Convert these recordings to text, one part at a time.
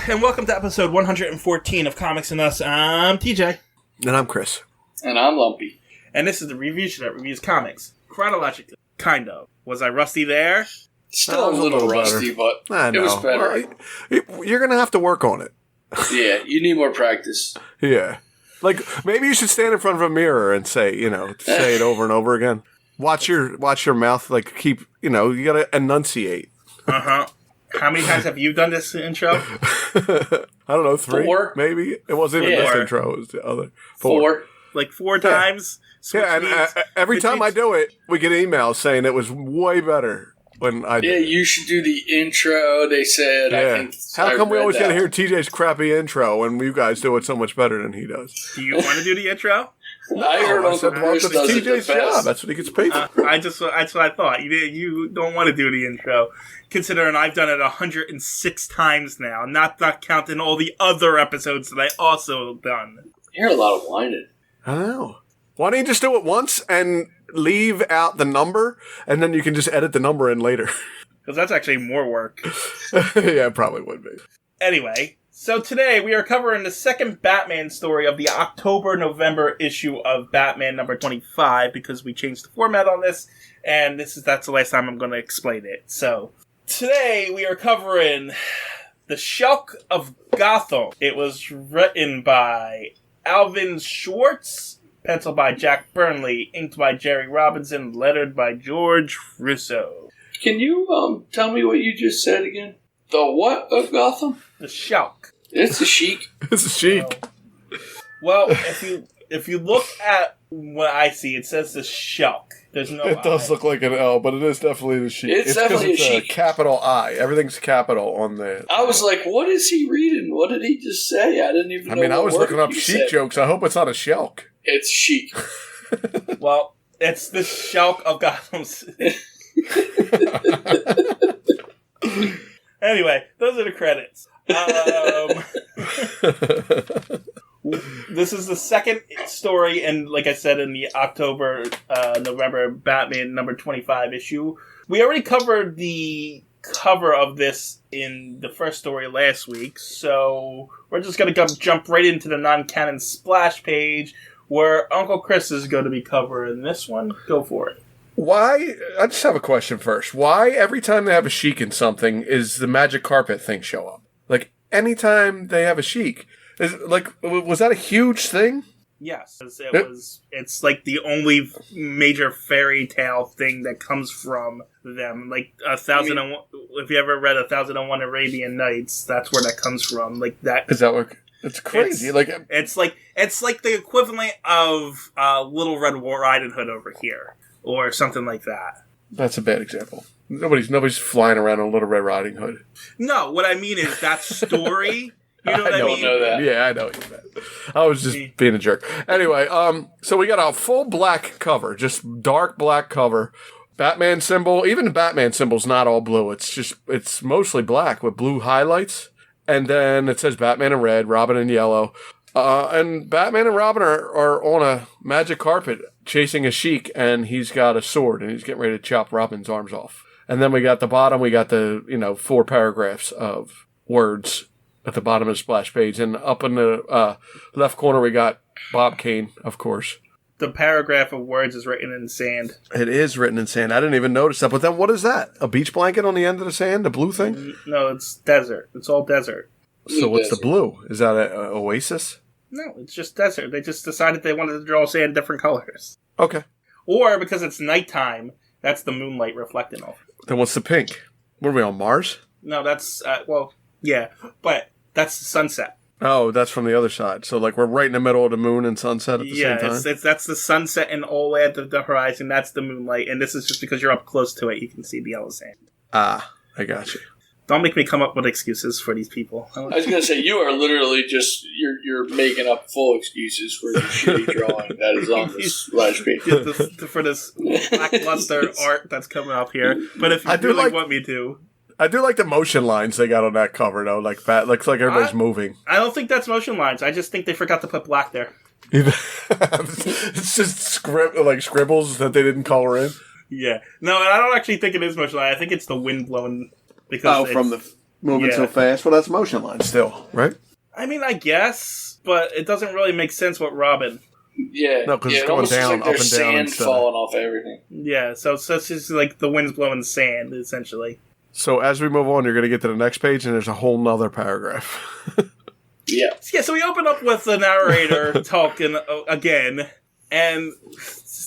and welcome to episode 114 of Comics and Us. I'm TJ. And I'm Chris. And I'm Lumpy. And this is the review show that reviews comics. Chronologically. Kind of. Was I rusty there? Still a little rusty, but it was better. Well, you're going to have to work on it. Yeah, you need more practice. Yeah. Like, maybe you should stand in front of a mirror and say it over and over again. Watch your mouth, like, keep, you got to enunciate. Uh-huh. How many times have you done this intro? I don't know, 3? 4? Maybe? It wasn't even this intro, it was the other. 4. Like 4 times? Yeah, and every time I do it, we get emails saying it was way better when I did. Yeah, you should do the intro, they said. Yeah. I think How come we always get to hear TJ's crappy intro when you guys do it so much better than he does? Do you want to do the intro? I heard Uncle Chris does it the TJ's job. best. That's what he gets paid for. That's what I thought. You don't want to do the intro, considering I've done it 106 times now, not counting all the other episodes that I also done. You hear a lot of whining. I don't know. Why don't you just do it once and leave out the number, and then you can just edit the number in later? Because that's actually more work. Yeah, it probably would be. Anyway, so today we are covering the second Batman story of the October-November issue of Batman number 25, because we changed the format on this, and that's the last time I'm going to explain it. So, today we are covering the Sheik of Gotham. It was written by Alvin Schwartz, penciled by Jack Burnley, inked by Jerry Robinson, lettered by George Russo. Can you tell me what you just said again? The what of Gotham? The Sheik. It's a Sheik. It's a Sheik. Well, if you look at what I see, it says the Sheik. There's no It does I. look like an L, but it is definitely the Sheik. It's definitely because a it's Sheik. Capital I. Everything's capital on the... I was like, what is he reading? What did he just say? I didn't even know. I was looking up he Sheik said. jokes. I hope it's not a Sheik. It's Sheik. Well, it's the Sheik of Gotham City. Anyway, those are the credits. This is the second story, and like I said, in the October-November Batman number 25 issue. We already covered the cover of this in the first story last week, so we're just going to jump right into the non-canon splash page, where Uncle Chris is going to be covering this one. Go for it. Why? I just have a question first. Why every time they have a Sheik in something is the magic carpet thing show up? Like, anytime they have a Sheik. Was that a huge thing? Yes. It's like the only major fairy tale thing that comes from them. Like, if you ever read 1001 Arabian Nights, that's where that comes from. Like, that. Is that what... It's crazy. It's like the equivalent of Little Red Riding Hood over here. Or something like that. That's a bad example. Nobody's flying around on Little Red Riding Hood. No, what I mean is that story. You know what I don't mean? know that. Yeah, I know what you meant. I was just being a jerk. Anyway, so we got a full black cover, just dark black cover. Batman symbol. Even the Batman symbol's not all blue. It's mostly black with blue highlights. And then it says Batman in red, Robin in yellow. And Batman and Robin are on a magic carpet chasing a Sheik, and he's got a sword, and he's getting ready to chop Robin's arms off. And then we got the bottom, we got the, 4 paragraphs of words at the bottom of the splash page. And up in the left corner, we got Bob Kane, of course. The paragraph of words is written in sand. It is written in sand. I didn't even notice that. But then what is that? A beach blanket on the end of the sand? The blue thing? No, it's desert. It's all desert. So what's the blue? Is that an oasis? No, it's just desert. They just decided they wanted to draw sand different colors. Okay. Or because it's nighttime, that's the moonlight reflecting off. Then what's the pink? What are we on, Mars? No, that's, yeah, but that's the sunset. Oh, that's from the other side. So, we're right in the middle of the moon and sunset at the same time? Yeah, that's the sunset and all the way at the horizon. That's the moonlight. And this is just because you're up close to it, you can see the yellow sand. Ah, I got you. Don't make me come up with excuses for these people. I was going to say, you are literally just, you're making up full excuses for the shitty drawing that is on this splash page. For this lackluster art that's coming up here. But if you really want me to. I do like the motion lines they got on that cover, though. That looks like everybody's moving. I don't think that's motion lines. I just think they forgot to put black there. It's just scribbles that they didn't color in. Yeah. No, I don't actually think it is motion line. I think it's the wind blowing. Because from the moving so fast. Well, that's motion line still, right? I mean, I guess, but it doesn't really make sense with Robin. Yeah, no, because it's going down, like up and down, sand falling off everything. Yeah, so it's just like the wind's blowing sand, essentially. So as we move on, you're going to get to the next page, and there's a whole nother paragraph. Yeah. So we open up with the narrator talking again, and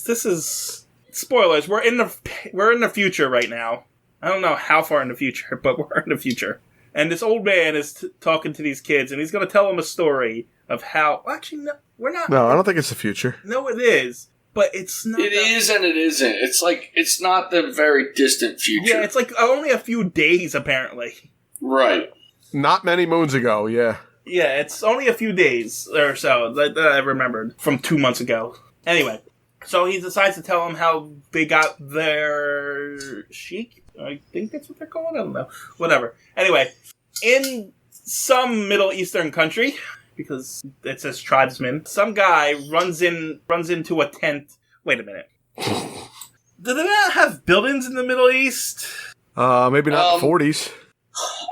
this is spoilers. We're in the future right now. I don't know how far in the future, but we're in the future. And this old man is talking to these kids, and he's going to tell them a story of how... Well, actually, no, we're not... No, I don't think it's the future. No, it is. But it's not... It is and it isn't. It's like, it's not the very distant future. Yeah, it's like only a few days, apparently. Right. Not many moons ago, yeah. Yeah, it's only a few days or so that I remembered from 2 months ago. Anyway, so he decides to tell them how they got their Sheik. I think that's what they're called. I don't know. Whatever. Anyway, in some Middle Eastern country, because it says tribesman, some guy runs into a tent. Wait a minute. Do they not have buildings in the Middle East? Maybe not the 40s.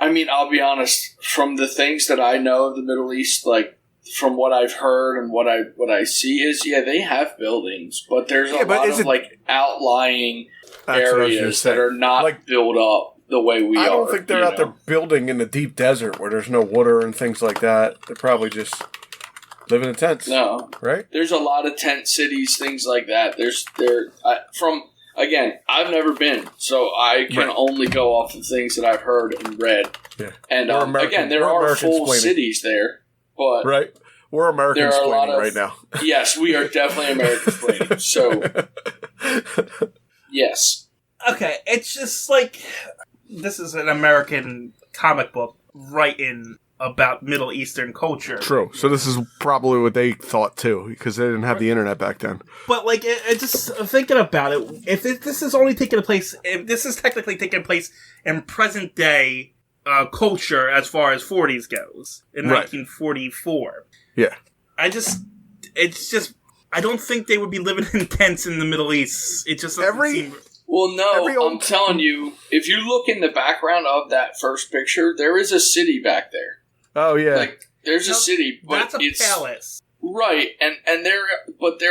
I mean, I'll be honest. From the things that I know of the Middle East, like from what I've heard and what I see is, yeah, they have buildings, but there's a lot of like outlying areas that are not like, built up the way we are. I don't think they're out there building in the deep desert where there's no water and things like that. They're probably just living in tents. No, right? There's a lot of tent cities, things like that. Again, I've never been, so I can only go off the things that I've heard and read. Yeah. And again, there are full cities there, but right, we're American explaining right now. Yes, we are definitely American explaining. So, yes. Okay, it's just like this is an American comic book writing about Middle Eastern culture. True. So this is probably what they thought too, because they didn't have the internet back then. But like, it just thinking about it, if this is only taking place, if this is technically taking place in present day culture as far as 40s goes in 1944. Yeah. I don't think they would be living in tents in the Middle East. It just doesn't seem. Well, no, I'm telling you, if you look in the background of that first picture, there is a city back there. Oh, yeah. Like, there's a city, but it's a palace. Right, and there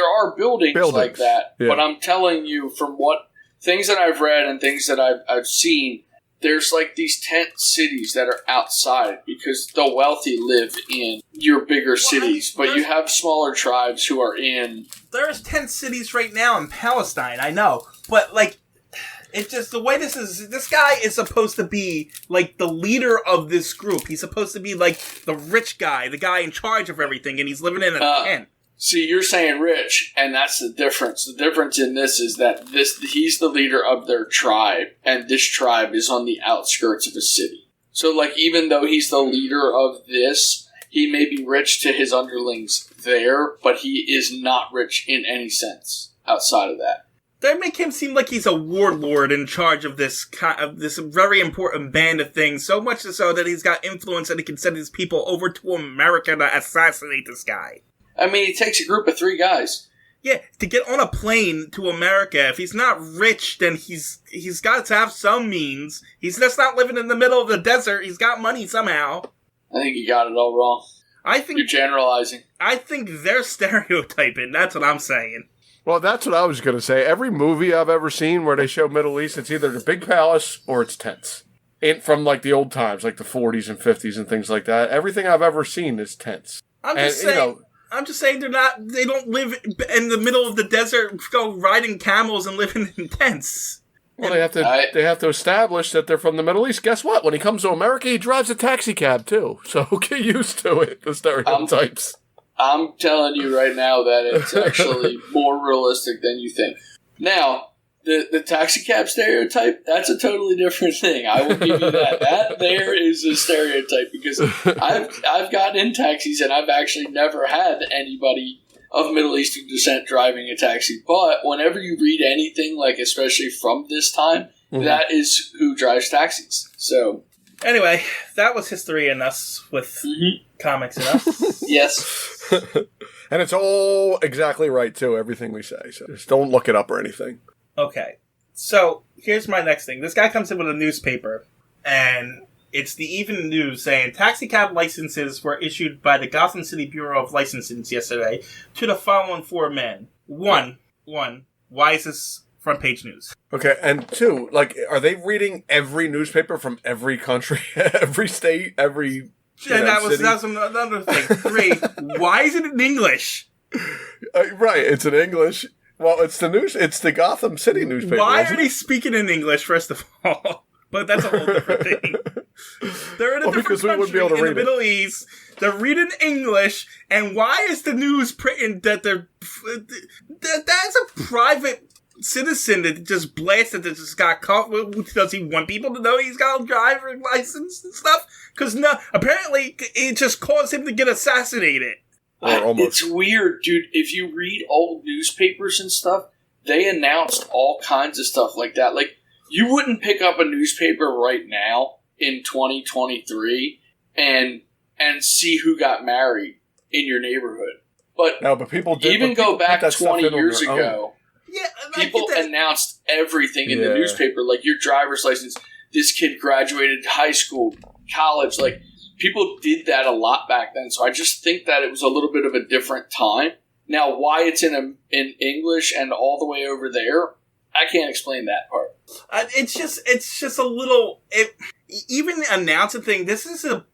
are buildings like that. Yeah. But I'm telling you, from what things that I've read and things that I've seen, there's like these tent cities that are outside because the wealthy live in your bigger cities, but you have smaller tribes who are in... There's tent cities right now in Palestine, I know. But, like, it's just the way this guy is supposed to be, like, the leader of this group. He's supposed to be, like, the rich guy, the guy in charge of everything, and he's living in a tent. See, you're saying rich, and that's the difference. The difference in this is that he's the leader of their tribe, and this tribe is on the outskirts of a city. So, like, even though he's the leader of this, he may be rich to his underlings there, but he is not rich in any sense outside of that. They make him seem like he's a warlord in charge of this very important band of things, so much so that he's got influence and he can send his people over to America to assassinate this guy. I mean, he takes a group of 3 guys. Yeah, to get on a plane to America, if he's not rich, then he's got to have some means. He's just not living in the middle of the desert. He's got money somehow. I think you got it all wrong. You're generalizing. I think they're stereotyping. That's what I'm saying. Well, that's what I was going to say. Every movie I've ever seen where they show Middle East, it's either the big palace or it's tents. From like the old times, like the 40s and 50s and things like that. Everything I've ever seen is tents. I'm just saying they don't live in the middle of the desert, go riding camels and living in tents. Well, they have to establish that they're from the Middle East. Guess what? When he comes to America, he drives a taxi cab too. So get used to it, the stereotypes. I'm telling you right now that it's actually more realistic than you think. Now, the taxi cab stereotype, that's a totally different thing. I will give you that. That there is a stereotype because I've gotten in taxis and I've actually never had anybody of Middle Eastern descent driving a taxi. But whenever you read anything, like especially from this time, that is who drives taxis. So... Anyway, that was history in us with comics in us. Yes. And it's all exactly right, too, everything we say. So just don't look it up or anything. Okay. So, here's my next thing. This guy comes in with a newspaper, and It's the Evening News saying taxicab licenses were issued by the Gotham City Bureau of Licenses yesterday to the following 4 men. One, why is this front page news? Okay, and 2, are they reading every newspaper from every country, every state, every And that was city? another thing. 3, why is it in English? Right, it's in English. Well, it's the Gotham City newspaper. Why are they speaking in English, first of all? But that's a whole different thing. They're in a different country in the Middle East. They're reading English, and why is the news printing that that's a private citizen that just blasted that just got caught? Does he want people to know he's got a driver's license and stuff? Because no, apparently it just caused him to get assassinated. It's weird, dude. If you read old newspapers and stuff, they announced all kinds of stuff like that. Like, you wouldn't pick up a newspaper right now in 2023 and see who got married in your neighborhood. But people did. Even go back 20 years ago. Yeah, people announced everything in the newspaper, like your driver's license. This kid graduated high school, college. Like, people did that a lot back then. So I just think that it was a little bit of a different time. Now, why it's in English and all the way over there, I can't explain that part. It's just a little. Even announcing thing. This is a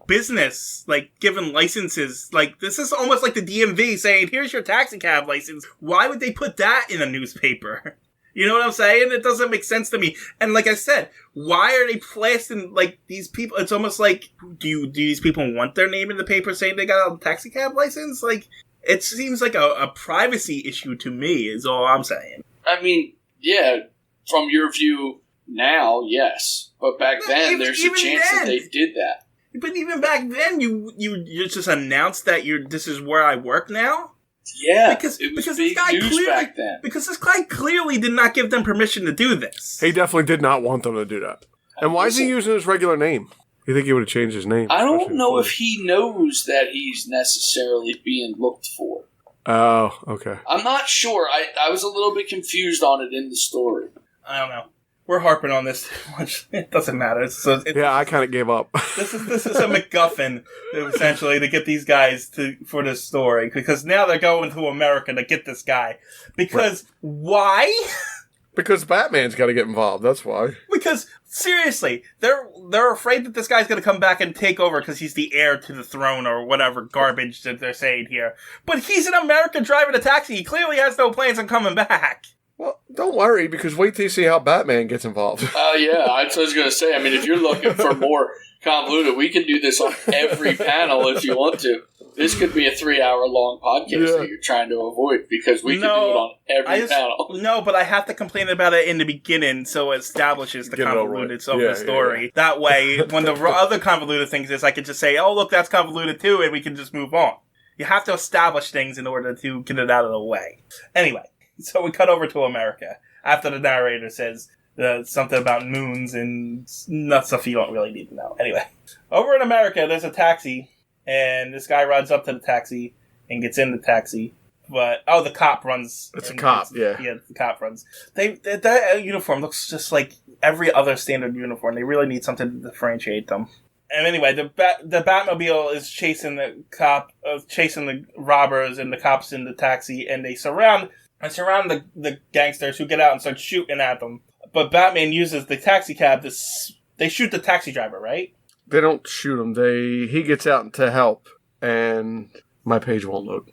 business, like, giving licenses. Like, this is almost like the DMV saying, "Here's your taxi cab license." Why would they put that in a newspaper? You know what I'm saying? It doesn't make sense to me. And like I said, why are they plasting, like, these people? It's almost like, do these people want their name in the paper saying they got a taxi cab license? Like, it seems like a privacy issue to me, is all I'm saying. I mean, yeah, from your view now, yes. But back then, there's a chance that they did that. But even back then, you just announced that this is where I work now? Yeah, because it was this big guy news back then. Because this guy clearly did not give them permission to do this. He definitely did not want them to do that. And why is he using his regular name? You think he would have changed his name? I don't know if he knows that he's necessarily being looked for. Oh, okay. I'm not sure. I was a little bit confused on it in the story. I don't know. We're harping on this too much. It doesn't matter. I kind of gave up. This is a MacGuffin, essentially, to get these guys for this story. Because now they're going to America to get this guy. Because why? Because Batman's got to get involved. That's why. Because seriously, they're afraid that this guy's going to come back and take over because he's the heir to the throne or whatever garbage that they're saying here. But he's an American driving a taxi. He clearly has no plans on coming back. Well, don't worry, because wait till you see how Batman gets involved. Yeah, I was going to say, I mean, if you're looking for more convoluted, we can do this on every panel if you want to. This could be a 3-hour-long podcast that you're trying to avoid, because we can do it on every panel. No, but I have to complain about it in the beginning so it establishes the convolutedness of the story. Yeah. That way, when the other convoluted things is, I can just say, oh, look, that's convoluted too, and we can just move on. You have to establish things in order to get it out of the way. Anyway. So we cut over to America after the narrator says something about moons and not stuff you don't really need to know. Anyway, over in America, there's a taxi, and this guy runs up to the taxi and gets in the taxi. But, the cop runs. It's a cop, yeah. Yeah, the cop runs. That uniform looks just like every other standard uniform. They really need something to differentiate them. And anyway, the Batmobile is chasing the robbers, and the cops in the taxi, and they surround the gangsters, who get out and start shooting at them. But Batman uses the taxi cab they shoot the taxi driver, right? They don't shoot him. He gets out to help, and my page won't load.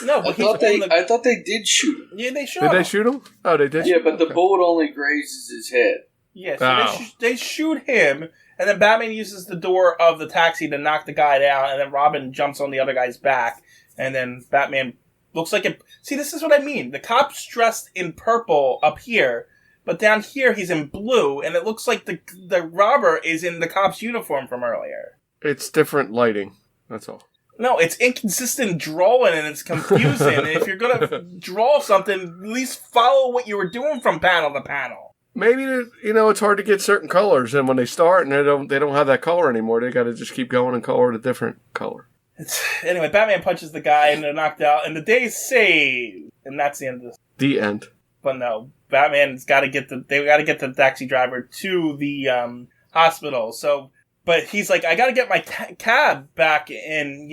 No, but I thought they did shoot him. Yeah, they shot him. Did they shoot him? Oh, they did. Yeah, but the bullet only grazes his head. Yeah, so they shoot him, and then Batman uses the door of the taxi to knock the guy down, and then Robin jumps on the other guy's back, and then Batman looks like it. See, this is what I mean. The cop's dressed in purple up here, but down here he's in blue, and it looks like the robber is in the cop's uniform from earlier. It's different lighting. That's all. No, it's inconsistent drawing, and it's confusing. And if you're gonna draw something, at least follow what you were doing from panel to panel. Maybe it's hard to get certain colors, and when they start and they don't have that color anymore, they got to just keep going and color it a different color. Anyway, Batman punches the guy and they're knocked out, and the day's saved, and that's the end of this. The end. But no, Batman's got to get the taxi driver to the hospital. So, but he's like, I gotta get my cab back and,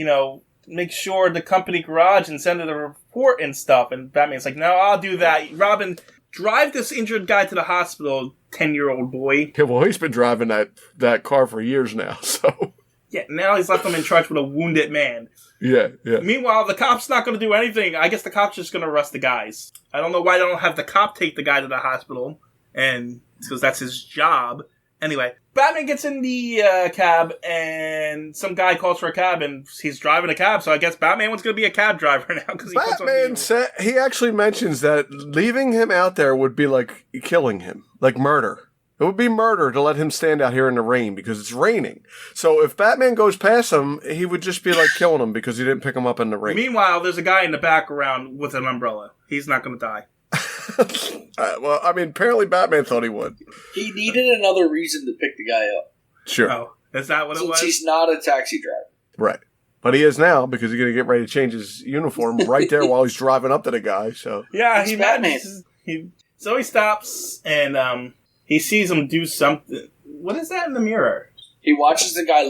make sure the company garage and send it a report and stuff. And Batman's like, no, I'll do that. Robin, drive this injured guy to the hospital, 10-year-old boy. Yeah, well, he's been driving that car for years now, so... Yeah, now he's left him in charge with a wounded man. Yeah. Meanwhile, the cop's not going to do anything. I guess the cop's just going to arrest the guys. I don't know why they don't have the cop take the guy to the hospital, and because that's his job. Anyway, Batman gets in the cab, and some guy calls for a cab, and he's driving a cab, so I guess Batman was going to be a cab driver now. Because Batman said, he actually mentions that leaving him out there would be like killing him, like murder. It would be murder to let him stand out here in the rain because it's raining. So if Batman goes past him, he would just be like killing him because he didn't pick him up in the rain. Meanwhile, there's a guy in the background with an umbrella. He's not going to die. Well, I mean, apparently Batman thought he would. He needed another reason to pick the guy up. Sure. Oh, is that what it was? Since he's not a taxi driver. Right. But he is now because he's going to get ready to change his uniform right there while he's driving up to the guy. So yeah, he's Batman. So he stops and he sees him do something. What is that in the mirror? He watches the guy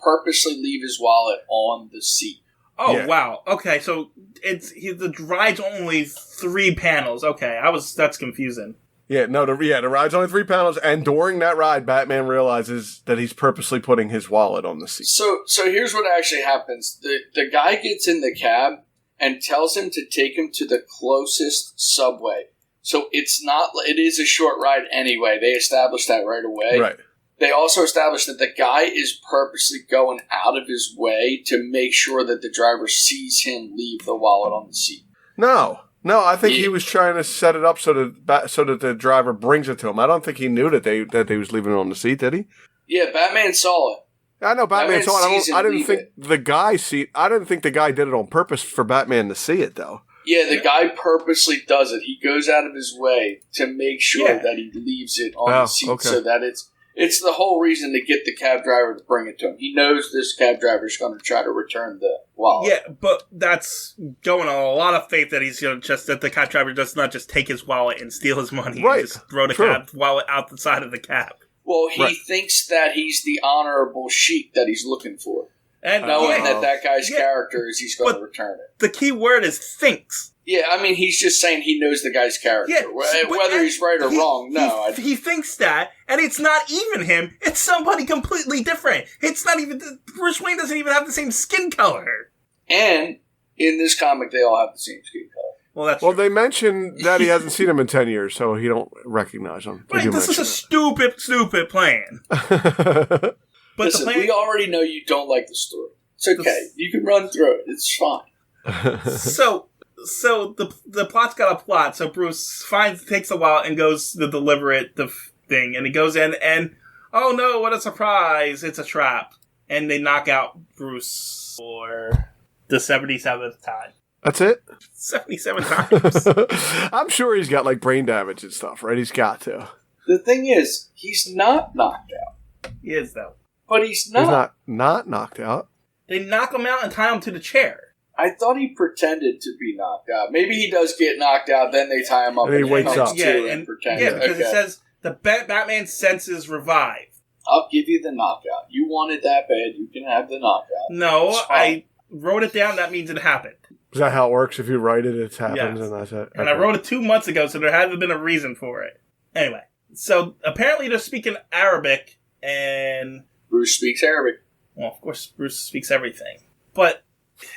purposely leave his wallet on the seat. Oh, yeah. Wow. Okay, so the ride's only 3 panels. Okay, that's confusing. Yeah, no, the ride's only 3 panels, and during that ride, Batman realizes that he's purposely putting his wallet on the seat. So here's what actually happens. The guy gets in the cab and tells him to take him to the closest subway. So it is a short ride anyway. They established that right away. Right. They also established that the guy is purposely going out of his way to make sure that the driver sees him leave the wallet on the seat. No, I think he was trying to set it up so that the driver brings it to him. I don't think he knew that they was leaving it on the seat, did he? Yeah, Batman saw it. I know Batman saw it. I didn't think the guy did it on purpose for Batman to see it, though. Yeah, the guy purposely does it. He goes out of his way to make sure that he leaves it on the seat so that it's the whole reason to get the cab driver to bring it to him. He knows this cab driver is going to try to return the wallet. Yeah, but that's going on a lot of faith that he's that the cab driver does not just take his wallet and steal his money and just throw the cab wallet out the side of the cab. Well, he thinks that he's the honorable Sheik that he's looking for. And knowing that guy's character is he's going to return it. The key word is thinks. Yeah, I mean, he's just saying he knows the guy's character. Yeah, whether he's right or wrong, no. He thinks that, and it's not even him. It's somebody completely different. It's not even... Bruce Wayne doesn't even have the same skin color. And in this comic, they all have the same skin color. Well, they mentioned that he hasn't seen him in 10 years, so he don't recognize him. Right, this is a stupid plan. But listen, we already know you don't like the story. It's okay. You can run through it. It's fine. So the plot's got a plot. So Bruce takes a while and goes to deliver the thing. And he goes in and, oh no, what a surprise. It's a trap. And they knock out Bruce for the 77th time. That's it? 77 times. I'm sure he's got like brain damage and stuff, right? He's got to. The thing is, he's not knocked out. He is, though. But he's not. He's not knocked out. They knock him out and tie him to the chair. I thought he pretended to be knocked out. Maybe he does get knocked out, then they tie him up and he wakes up. And pretends. Yeah, because it says the Batman's senses revive. I'll give you the knockout. You want it that bad, you can have the knockout. No, I wrote it down. That means it happened. Is that how it works? If you write it, it happens, yes. And that's it. Okay. And I wrote it 2 months ago, so there hasn't been a reason for it. Anyway, so apparently they're speaking Arabic, and Bruce speaks Arabic. Well, of course, Bruce speaks everything. But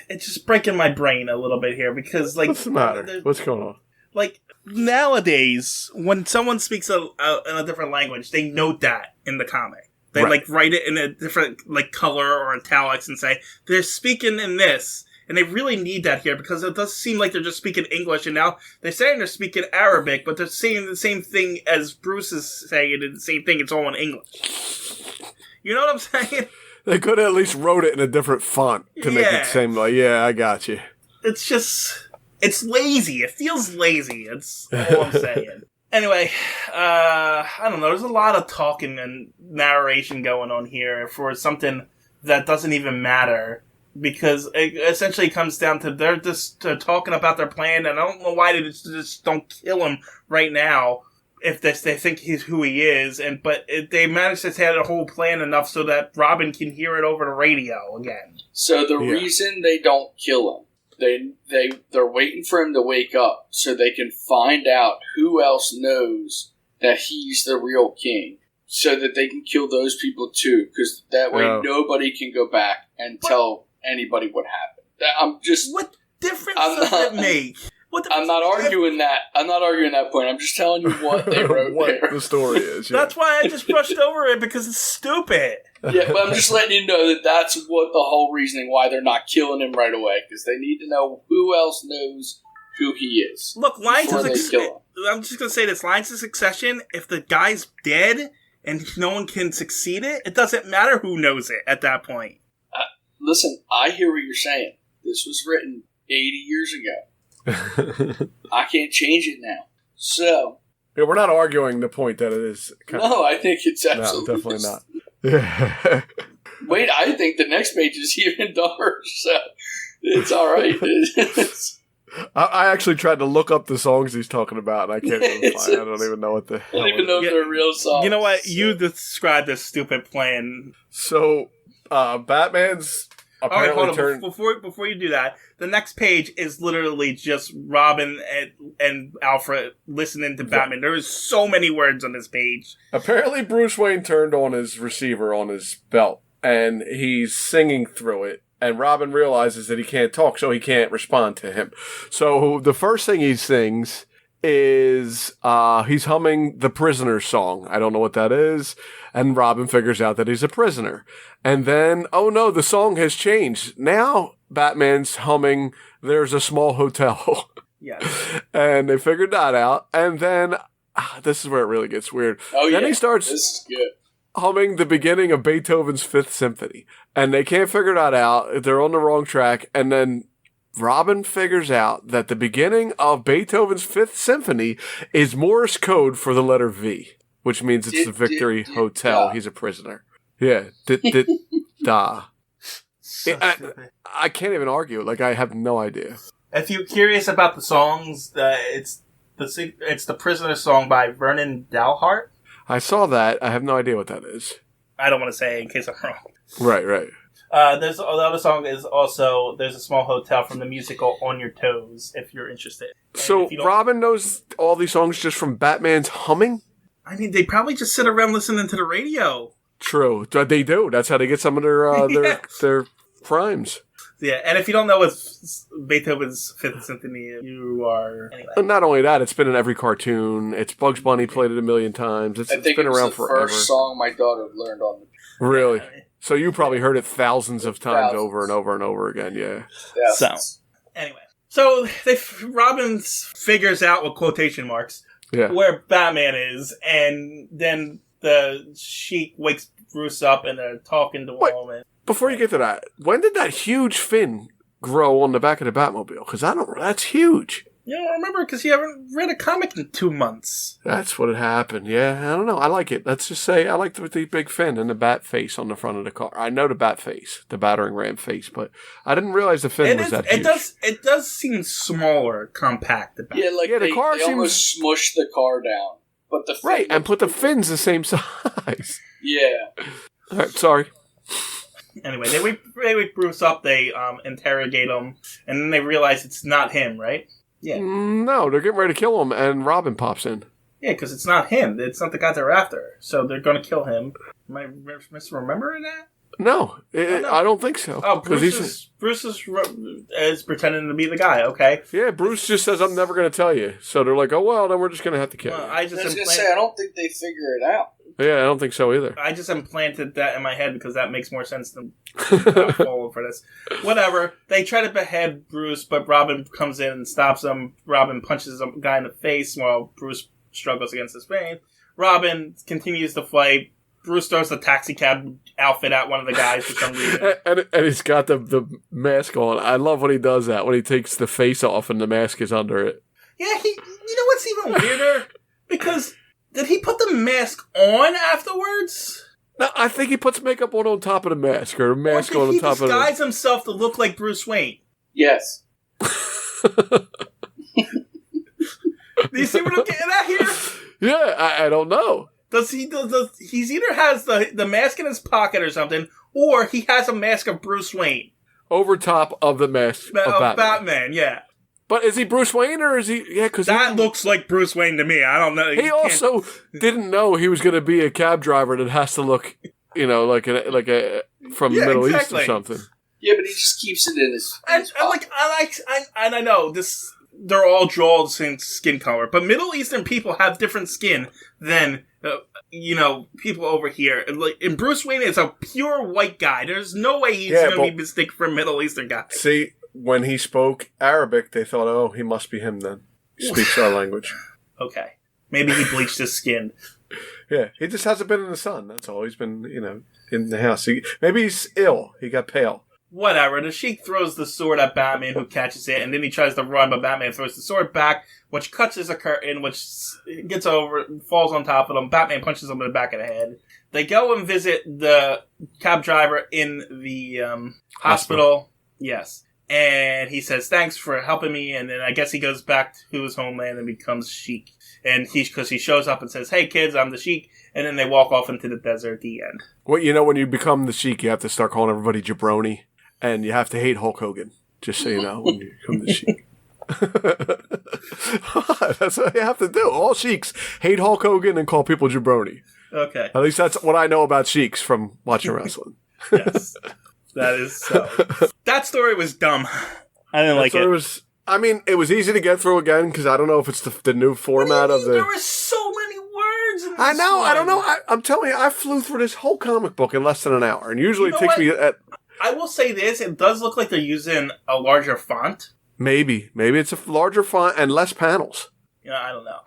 it's just breaking my brain a little bit here because, like, what's the matter? What's going on? Like, nowadays, when someone speaks in a different language, they note that in the comic. They like write it in a different like color or italics and say they're speaking in this, and they really need that here because it does seem like they're just speaking English, and now they're saying they're speaking Arabic, but they're saying the same thing as Bruce is saying, and the same thing. It's all in English. You know what I'm saying? They could have at least wrote it in a different font to make it seem like, yeah, I got you. It's just, it's lazy. It feels lazy. That's all I'm saying. Anyway, I don't know. There's a lot of talking and narration going on here for something that doesn't even matter because it essentially comes down to they're just talking about their plan, and I don't know why they just don't kill him right now. if they think he's who he is, but they managed to have a whole plan enough so that Robin can hear it over the radio again. So the reason they don't kill him, they're waiting for him to wake up so they can find out who else knows that he's the real king, so that they can kill those people too, because that way nobody can go back and tell anybody what happened. What difference does it make? I'm not arguing that. I'm not arguing that point. I'm just telling you what they wrote what there. the story is. Yeah. That's why I just brushed over it, because it's stupid. Yeah, but I'm just letting you know that that's what the whole reasoning why they're not killing him right away, because they need to know who else knows who he is. Look, lines of succession. I'm just gonna say this: lines of succession. If the guy's dead and no one can succeed it, it doesn't matter who knows it at that point. Listen, I hear what you're saying. This was written 80 years ago. I can't change it now. So yeah, we're not arguing the point that it is. No, I think it's absolutely definitely not. Yeah. Wait, I think the next page is even dumber. So it's all right. I actually tried to look up the songs he's talking about, and I can't even find. I don't even know what the hell. I don't even know if they're real songs. You know what? You described this stupid plan. So, Batman's apparently turned. Before you do that, the next page is literally just Robin and Alfred listening to Batman. There is so many words on this page. Apparently, Bruce Wayne turned on his receiver on his belt, and he's singing through it. And Robin realizes that he can't talk, so he can't respond to him. So the first thing he sings is he's humming the Prisoner song. I don't know what that is. And Robin figures out that he's a prisoner. And then, oh no, the song has changed. Now Batman's humming There's a Small Hotel. Yes. And they figured that out. And then, this is where it really gets weird. Oh, then yeah. he starts... This is good. Humming the beginning of Beethoven's Fifth Symphony. And they can't figure that out. They're on the wrong track. And then Robin figures out that the beginning of Beethoven's Fifth Symphony is Morse code for the letter V, which means it's the Victory Hotel. He's a prisoner. Yeah. Da. I can't even argue. Like, I have no idea. If you're curious about the songs, it's the Prisoner song by Vernon Dalhart. I saw that. I have no idea what that is. I don't want to say in case I'm wrong. Right. There's the other song is also There's a Small Hotel from the musical On Your Toes, if you're interested. And so Robin knows all these songs just from Batman's humming? I mean, they probably just sit around listening to the radio. True. They do. That's how they get some of their crimes. Yeah, and if you don't know what's Beethoven's Fifth Symphony, you are... Anyway. And not only that, it's been in every cartoon. It's Bugs Bunny played it a million times. It's been around forever. First song my daughter learned on the... Really? So you probably heard it thousands of times over and over and over again, yeah. Thousands. So, anyway. So, Robin figures out, with quotation marks, where Batman is, and then the Sheik wakes Bruce up and they're talking to him. Before you get to that, when did that huge fin grow on the back of the Batmobile? Because that's huge. You don't remember because you haven't read a comic in 2 months. That's what had happened. Yeah, I don't know. I like it. Let's just say I like the big fin and the bat face on the front of the car. I know the bat face, the battering ram face, but I didn't realize the fin was that huge. It does seem smaller, compact. The car seems almost smushed the car down, but the fin and put the fins the same size. Yeah. All right, sorry. Anyway, they wake Bruce up, they interrogate him, and then they realize it's not him, right? Yeah. No, they're getting ready to kill him, and Robin pops in. Yeah, because it's not him. It's not the guy they're after. So they're going to kill him. Am I misremembering that? No, I don't think so. Oh, Bruce is pretending to be the guy, okay. Yeah, Bruce just says, I'm never going to tell you. So they're like, oh, well, then we're just going to have to kill you. I was going to say, I don't think they figure it out. Yeah, I don't think so either. I just implanted that in my head because that makes more sense than follow for this. Whatever. They try to behead Bruce, but Robin comes in and stops them. Robin punches a guy in the face while Bruce struggles against his pain. Robin continues to fight. Bruce throws the taxi cab outfit at one of the guys for some reason. and he's got the mask on. I love when he does that, when he takes the face off and the mask is under it. Yeah, you know what's even weirder? Because... did he put the mask on afterwards? No, I think he puts makeup on top of the mask, or a mask on top of it. He disguised himself to look like Bruce Wayne. Yes. Do you see what I'm getting at here? Yeah, I don't know. Does he's either has the mask in his pocket or something, or he has a mask of Bruce Wayne. Over top of the mask of Batman, yeah. But is he Bruce Wayne or is he? Yeah, because that looks like Bruce Wayne to me. I don't know. He also didn't know he was going to be a cab driver that has to look, like a from the Middle East or something. Yeah, but he just keeps it in his. I know this. They're all drawn the same skin color, but Middle Eastern people have different skin than people over here. And Bruce Wayne is a pure white guy. There's no way he's going to be mistaken for a Middle Eastern guy. See, when he spoke Arabic, they thought, "Oh, he must be him then. He speaks our language." Okay, maybe he bleached his skin. Yeah, he just hasn't been in the sun. That's all. He's been, in the house. Maybe he's ill. He got pale. Whatever. The Sheik throws the sword at Batman, who catches it, and then he tries to run, but Batman throws the sword back, which cuts his curtain, which gets over, falls on top of him. Batman punches him in the back of the head. They go and visit the cab driver in the hospital. Yes. And he says, "Thanks for helping me," and then I guess he goes back to his homeland and becomes Sheik. And because he shows up and says, "Hey kids, I'm the Sheik," and then they walk off into the desert at the end. Well, when you become the Sheik, you have to start calling everybody jabroni. And you have to hate Hulk Hogan, just so you know, when you become the Sheik. That's what you have to do. All Sheiks hate Hulk Hogan and call people jabroni. Okay. At least that's what I know about Sheiks from watching wrestling. Yes. That is so. That story was dumb. I didn't like it. It was easy to get through again, because I don't know if it's the new format of the... There were so many words in this I know, one. I don't know. I'm telling you, I flew through this whole comic book in less than an hour, and usually it takes me... I will say this, it does look like they're using a larger font. Maybe it's a larger font and less panels. Yeah, I don't know.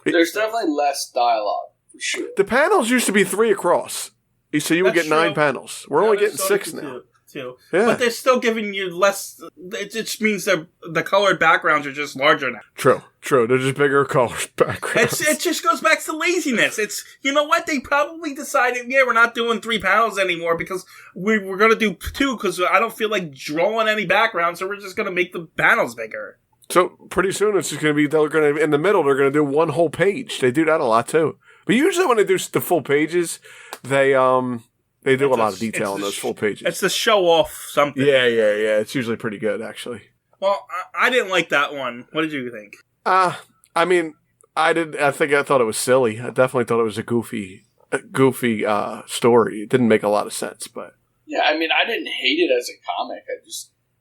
There's definitely less dialogue, for sure. The panels used to be 3 across. So you would get 9 panels. We're only getting 6 now. Too. Yeah. But they're still giving you less. It just means the colored backgrounds are just larger now. True. They're just bigger colored backgrounds. It just goes back to laziness. It's, you know what? They probably decided, we're not doing 3 panels anymore because we're going to do 2 because I don't feel like drawing any background, so we're just going to make the panels bigger. So pretty soon it's just going to be, in the middle, they're going to do one whole page. They do that a lot too. But usually when they do the full pages, they do a lot of detail on those full pages. It's to show off something. Yeah. It's usually pretty good, actually. Well, I didn't like that one. What did you think? I thought it was silly. I definitely thought it was a goofy story. It didn't make a lot of sense, but... Yeah, I didn't hate it as a comic.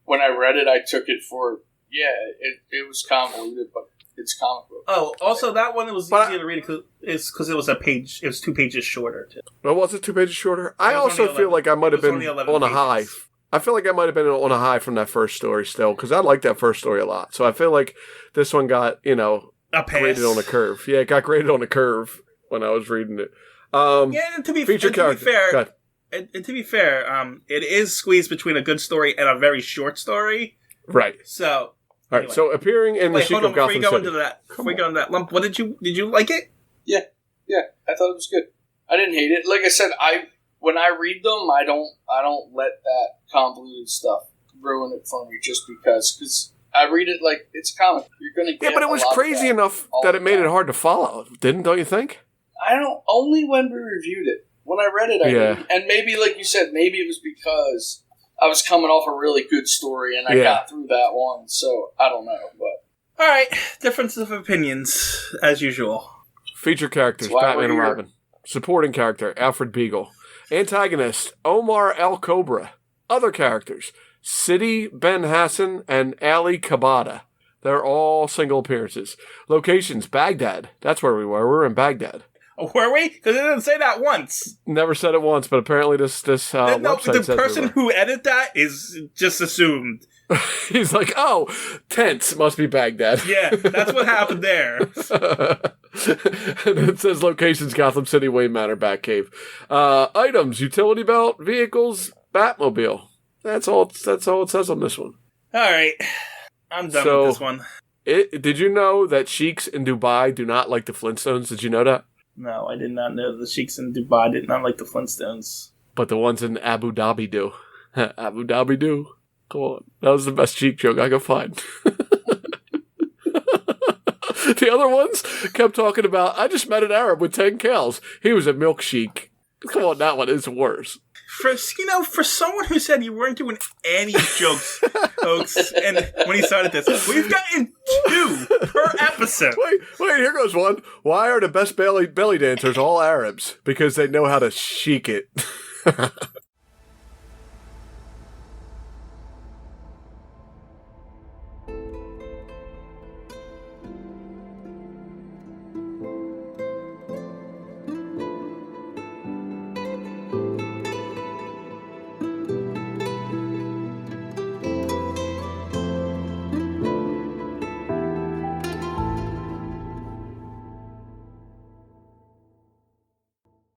When I read it, I took it for, it was convoluted, but it's comic book. Oh, also that one was easier to read because it was a page. It was 2 pages shorter too. Well, was it 2 pages shorter? I also feel like I might have been on a high. I feel like I might have been on a high from that first story still, because I liked that first story a lot. So I feel like this one got, graded on a curve. Yeah, it got graded on a curve when I was reading it. To be fair, it is squeezed between a good story and a very short story. Right. So. All right, so appearing in the Sheik of Gotham City. Before you go into that, Lump, did you like it? Yeah, I thought it was good. I didn't hate it. Like I said, when I read them, I don't let that convoluted stuff ruin it for me just because I read it like it's a comic. You're gonna get but it was crazy enough that it made it hard to follow. Don't you think? Only when we reviewed it. When I read it, I didn't. And maybe, like you said, maybe it was because I was coming off a really good story and I got through that one, so I don't know. But all right, difference of opinions as usual. Feature characters: Batman and Robin. Supporting character: Alfred Beagle. Antagonist: Omar El Cobra. Other characters: Sidi Ben Hassan and Ali Kabada. They're all single appearances. Locations: Baghdad. That's where we were. We were in Baghdad. Oh, were we? Because it didn't say that once. Never said it once, but apparently this website the person who edited that is just assumed. He's like, oh, tense, must be Baghdad. Yeah, that's what happened there. And it says locations: Gotham City, Wayne Manor, Batcave. Items: utility belt, vehicles, Batmobile. That's all it says on this one. All right, I'm done with this one. Did you know that Sheiks in Dubai do not like the Flintstones? Did you know that? No, I did not know the Sheiks in Dubai did not like the Flintstones. But the ones in Abu Dhabi do. Abu Dhabi do. Come on. That was the best Sheik joke I could find. The other ones kept talking about, I just met an Arab with 10 cows. He was a milk sheik. Come on, that one is worse. For someone who said you weren't doing any jokes, folks, and when he started this, we've gotten 2 per episode. Wait, here goes one. Why are the best belly dancers all Arabs? Because they know how to chic it.